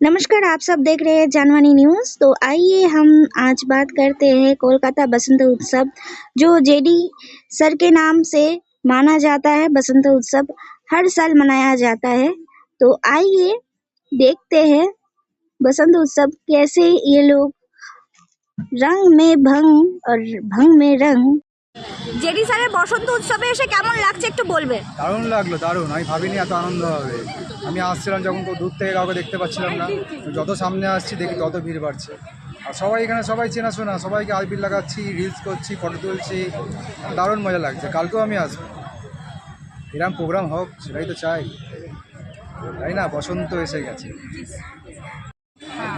नमस्कार, आप सब देख रहे हैं जानवानी न्यूज़। तो आइए हम आज बात करते हैं कोलकाता बसंत उत्सव, जो जेडी सर के नाम से माना जाता है। बसंत उत्सव हर साल मनाया जाता है। तो आइए देखते हैं बसंत उत्सव कैसे ये लोग रंग में भंग और भंग में रंग। জেডি স্যারের বসন্ত উৎসবে এসে কেমন লাগছে একটু বলবে? দারুণ লাগলো, দারুণ। আমি ভাবিনি এত আনন্দ হবে। আমি আসছিলাম যখন দূর থেকে কাউকে দেখতে পাচ্ছিলাম না, যত সামনে আসছি দেখি তত ভিড় বাড়ছে। আর সবাই এখানে সবাই চেনাশোনা, সবাইকে আবির লাগাচ্ছি, রিলস করছি, ফটো তুলছি, দারুণ মজা লাগছে। কালকেও আমি আসবো। এরকম প্রোগ্রাম হোক, সেটাই তো চাই, তাই না? বসন্ত এসে গেছে।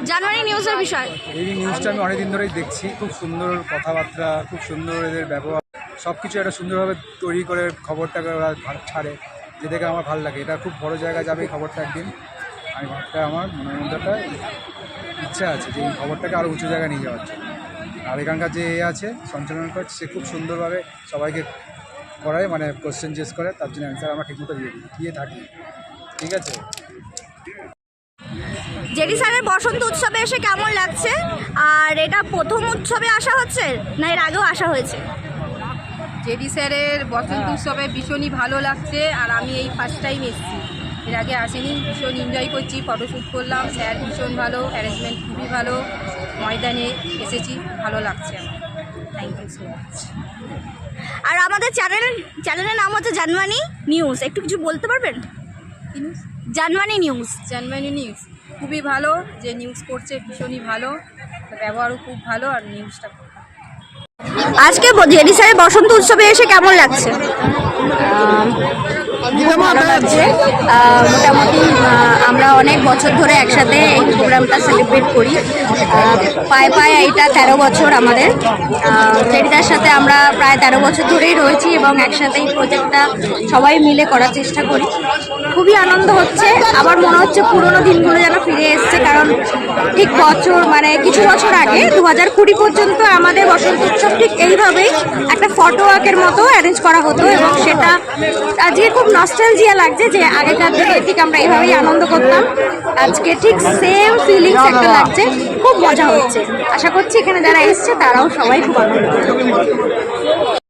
জানুয়ারি নিউজের বিষয়, এই নিউজটা আমি অনেকদিন ধরেই দেখছি। খুব সুন্দর কথাবার্তা, খুব সুন্দর এদের ব্যবহার, সব কিছু একটা সুন্দরভাবে তৈরি করে খবরটাকে ওরা ছাড়ে, যে দেখে আমার ভালো লাগে। এটা খুব বড় জায়গায় যাবে এই খবরটা একদিন। আমি ভাবতে আমার মনের মধ্যে একটা ইচ্ছা আছে যে এই খবরটাকে আরও উঁচু জায়গায় নিয়ে যাওয়ার জন্য। আর এখানকার যে আছে সঞ্চালন করে, সে খুব সুন্দরভাবে সবাইকে করায়, মানে কোশ্চেন জিজ্ঞেস করে, তার জন্য অ্যান্সার আমরা ঠিকমতো দিয়ে থাকি। ঠিক আছে। জেডি স্যারের বসন্ত উৎসবে এসে কেমন লাগছে? আর এটা প্রথম উৎসবে আসা হচ্ছে না এর আগেও আসা হয়েছে? জেডি স্যারের বসন্ত উৎসবে ভীষণই ভালো লাগছে। আর আমি এই ফার্স্ট টাইম এসেছি, এর আগে আসিনি। ভীষণ এনজয় করছি, ফটোশ্যুট করলাম। স্যার ভীষণ ভালো, অ্যারেঞ্জমেন্ট খুবই ভালো। ময়দানে এসেছি, ভালো লাগছে আমার। Thank you so much. আর আমাদের চ্যানেলের নাম হচ্ছে জানওয়ানি নিউজ, একটু কিছু বলতে পারবেন? জানওয়ানি নিউজ। জানমানি নিউজ খুবই ভালো, যে নিউজ করছে ভীষণই ভালো, ব্যবহারও খুব ভালো, আর নিউজটা খুব ভালো। আজকে জেডি স্যারের বসন্ত উৎসবে এসে কেমন লাগছে? ভালো লাগছে। মোটামুটি আমরা অনেক বছর ধরে একসাথে এই প্রোগ্রামটা সেলিব্রেট করি। পায়ে পায়ে এইটা 13 বছর আমাদের। জেডিদার সাথে আমরা প্রায় 13 বছর ধরেই রয়েছি এবং একসাথে এই প্রজেক্টটা সবাই মিলে করার চেষ্টা করি। খুবই আনন্দ হচ্ছে। আবার মনে হচ্ছে পুরোনো দিনগুলো যেন ফিরে এসছে, কারণ ঠিক কিছু বছর আগে 2020 পর্যন্ত আমাদের বসন্ত উৎসব ঠিক এইভাবেই একটা ফটো ওয়াকের মতো অ্যারেঞ্জ করা হতো, এবং সেটা আজকে খুব নস্টালজিয়া লাগছে যে আগেকার দিনে ঠিক আমরা এইভাবেই আনন্দ করতাম। আজকে ঠিক সেম ফিলিংস একটা লাগছে, খুব মজা হচ্ছে। আশা করছি এখানে যারা এসছে তারাও সবাই খুব আনন্দ করছে।